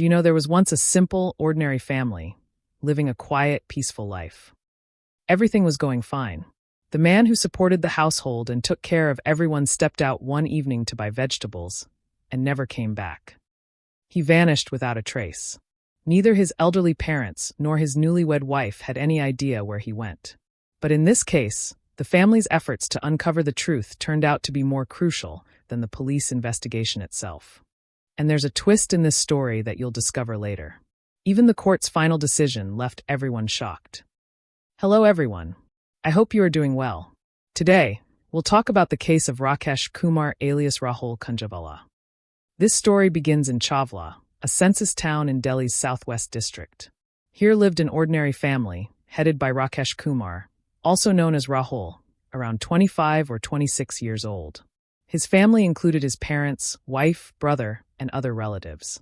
Do you know there was once a simple, ordinary family, living a quiet, peaceful life? Everything was going fine. The man who supported the household and took care of everyone stepped out one evening to buy vegetables and never came back. He vanished without a trace. Neither his elderly parents nor his newlywed wife had any idea where he went. But in this case, the family's efforts to uncover the truth turned out to be more crucial than the police investigation itself. And there's a twist in this story that you'll discover later. Even the court's final decision left everyone shocked. Hello everyone. I hope you are doing well. Today, we'll talk about the case of Rakesh Kumar alias Rahul Chhawla. This story begins in Chhawla, a census town in Delhi's southwest district. Here lived an ordinary family, headed by Rakesh Kumar, also known as Rahul, around 25 or 26 years old. His family included his parents, wife, brother, and other relatives.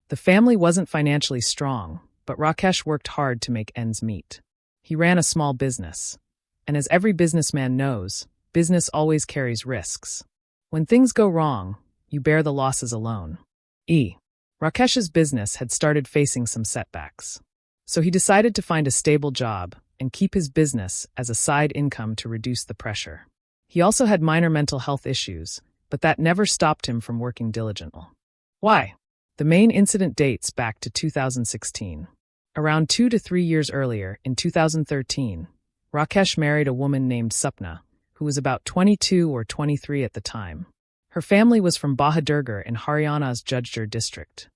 The family wasn't financially strong, but Rakesh worked hard to make ends meet. He ran a small business. And as every businessman knows, business always carries risks. When things go wrong, you bear the losses alone. Rakesh's business had started facing some setbacks. So he decided to find a stable job and keep his business as a side income to reduce the pressure. He also had minor mental health issues, but that never stopped him from working diligently. Why? The main incident dates back to 2016. Around 2 to 3 years earlier, in 2013, Rakesh married a woman named Sapna, who was about 22 or 23 at the time. Her family was from Bahadurgarh in Haryana's Jajpur district.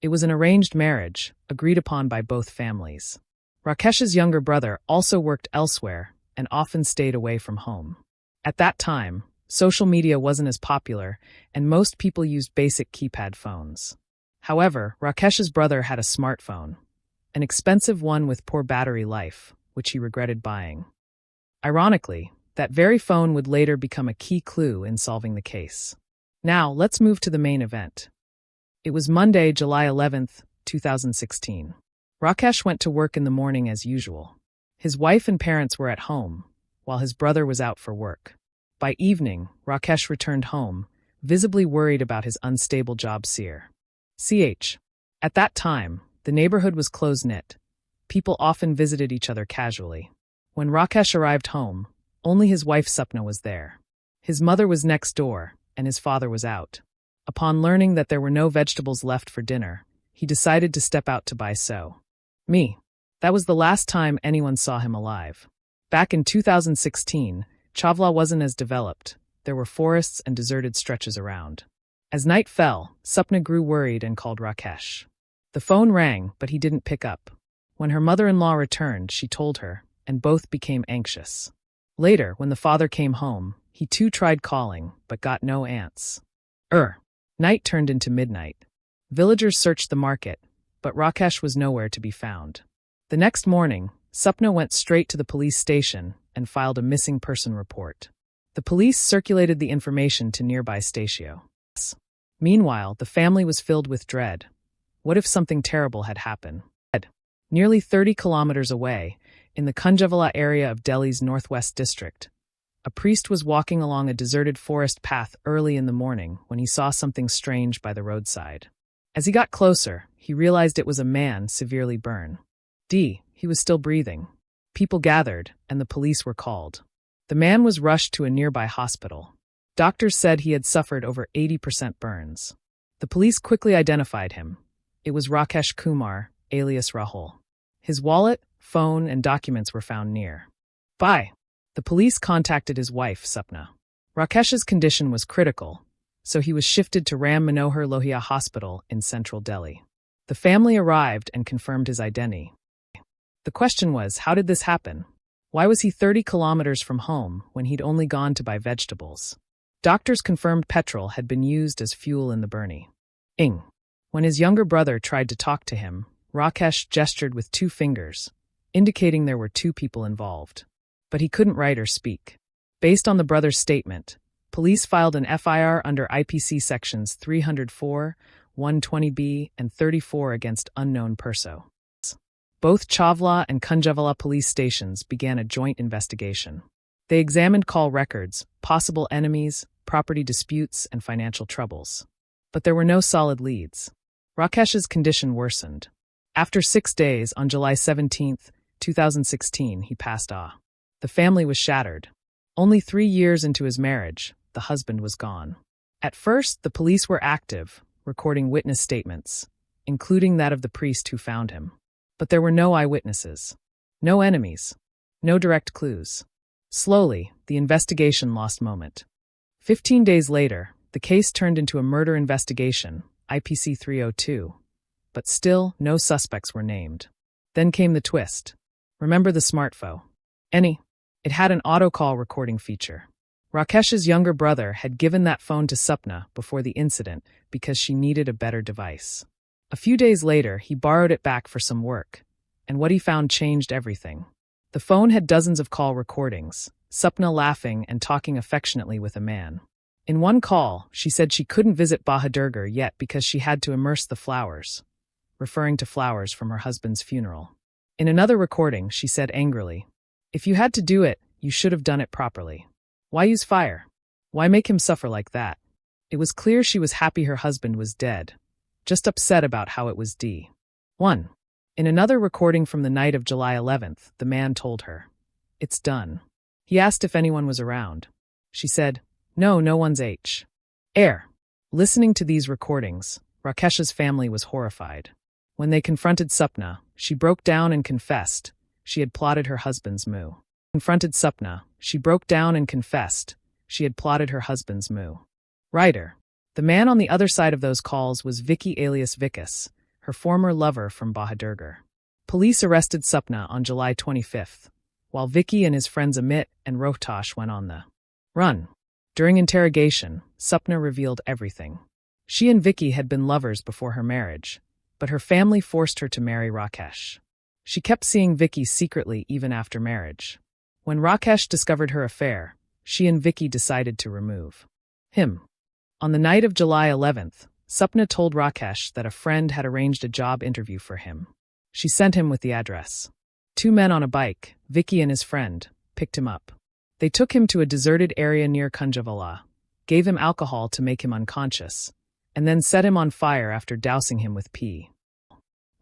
It was an arranged marriage, agreed upon by both families. Rakesh's younger brother also worked elsewhere and often stayed away from home. At that time, social media wasn't as popular, and most people used basic keypad phones. However, Rakesh's brother had a smartphone, an expensive one with poor battery life, which he regretted buying. Ironically, that very phone would later become a key clue in solving the case. Now, let's move to the main event. It was Monday, July 11th, 2016. Rakesh went to work in the morning as usual. His wife and parents were at home, while his brother was out for work. By evening, Rakesh returned home, visibly worried about his unstable job seer. At that time, the neighborhood was close-knit. People often visited each other casually. When Rakesh arrived home, only his wife Sapna was there. His mother was next door, and his father was out. Upon learning that there were no vegetables left for dinner, he decided to step out to buy That was the last time anyone saw him alive. Back in 2016, Chhawla wasn't as developed. There were forests and deserted stretches around. As night fell, Sapna grew worried and called Rakesh. The phone rang, but he didn't pick up. When her mother-in-law returned, she told her, and both became anxious. Later, when the father came home, he too tried calling, but got no answer. Night turned into midnight. Villagers searched the market, but Rakesh was nowhere to be found. The next morning, Sapna went straight to the police station and filed a missing person report. The police circulated the information to nearby stations. Meanwhile, the family was filled with dread. What if something terrible had happened? Nearly 30 kilometers away, in the Chhawla area of Delhi's northwest district, a priest was walking along a deserted forest path early in the morning when he saw something strange by the roadside. As he got closer, he realized it was a man severely burned. He was still breathing. People gathered, and the police were called. The man was rushed to a nearby hospital. Doctors said he had suffered over 80% burns. The police quickly identified him. It was Rakesh Kumar, alias Rahul. His wallet, phone, and documents were found near. The police contacted his wife, Sapna. Rakesh's condition was critical, so he was shifted to Ram Manohar Lohia Hospital in central Delhi. The family arrived and confirmed his identity. The question was, how did this happen? Why was he 30 kilometers from home when he'd only gone to buy vegetables? Doctors confirmed petrol had been used as fuel in the burning. When his younger brother tried to talk to him, Rakesh gestured with 2 fingers, indicating there were 2 people involved. But he couldn't write or speak. Based on the brother's statement, police filed an FIR under IPC sections 304, 120B, and 34 against unknown person. Both Chhawla and Chhawla police stations began a joint investigation. They examined call records, possible enemies, property disputes, and financial troubles. But there were no solid leads. Rakesh's condition worsened. After 6 days, on July 17, 2016, he passed away. The family was shattered. Only 3 years into his marriage, the husband was gone. At first, the police were active, recording witness statements, including that of the priest who found him. But there were no eyewitnesses, no enemies, no direct clues. Slowly, the investigation lost moment. 15 days later, the case turned into a murder investigation, IPC 302. But still, no suspects were named. Then came the twist. Remember the smartphone? It had an autocall recording feature. Rakesh's younger brother had given that phone to Sapna before the incident because she needed a better device. A few days later, he borrowed it back for some work, and what he found changed everything. The phone had dozens of call recordings, Sapna laughing and talking affectionately with a man. In one call, she said she couldn't visit Bahadurgar yet because she had to immerse the flowers, referring to flowers from her husband's funeral. In another recording, she said angrily, "If you had to do it, you should have done it properly. Why use fire? Why make him suffer like that?" It was clear she was happy her husband was dead, just upset about how it was done. In another recording from the night of July 11th, the man told her, "It's done." He asked if anyone was around. She said, "No, no one's air." Listening to these recordings, Rakesh's family was horrified. When they confronted Sapna, she broke down and confessed she had plotted her husband's move. Writer. The man on the other side of those calls was Vicky alias Vikas, her former lover from Bahadurgar. Police arrested Sapna on July 25th, while Vicky and his friends Amit and Rohtash went on the run. During interrogation, Sapna revealed everything. She and Vicky had been lovers before her marriage, but her family forced her to marry Rakesh. She kept seeing Vicky secretly even after marriage. When Rakesh discovered her affair, she and Vicky decided to remove him. On the night of July 11th, Sapna told Rakesh that a friend had arranged a job interview for him. She sent him with the address. 2 men on a bike, Vicky and his friend, picked him up. They took him to a deserted area near Chhawla, gave him alcohol to make him unconscious, and then set him on fire after dousing him with pee.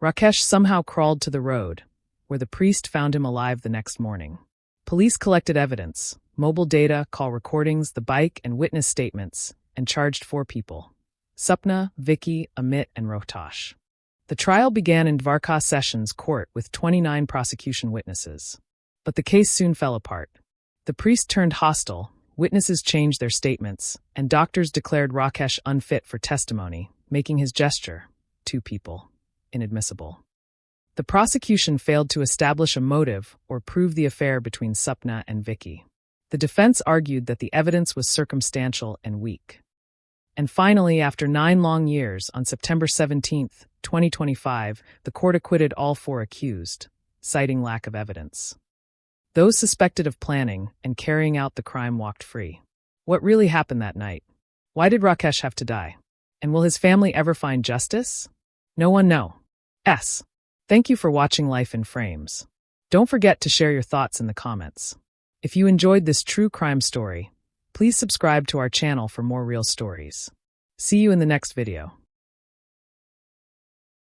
Rakesh somehow crawled to the road, where the priest found him alive the next morning. Police collected evidence, mobile data, call recordings, the bike, and witness statements, and charged 4 people: Sapna, Vicky, Amit, and Rohtash. The trial began in Dwarka Sessions Court with 29 prosecution witnesses. But the case soon fell apart. The priest turned hostile, witnesses changed their statements, and doctors declared Rakesh unfit for testimony, making his gesture, 2 people, inadmissible. The prosecution failed to establish a motive or prove the affair between Sapna and Vicky. The defense argued that the evidence was circumstantial and weak. And finally, after 9 long years, on September 17, 2025, the court acquitted all 4 accused, citing lack of evidence. Those suspected of planning and carrying out the crime walked free. What really happened that night? Why did Rakesh have to die? And will his family ever find justice? No one knows. Thank you for watching Life in Frames. Don't forget to share your thoughts in the comments. If you enjoyed this true crime story, please subscribe to our channel for more real stories. See you in the next video.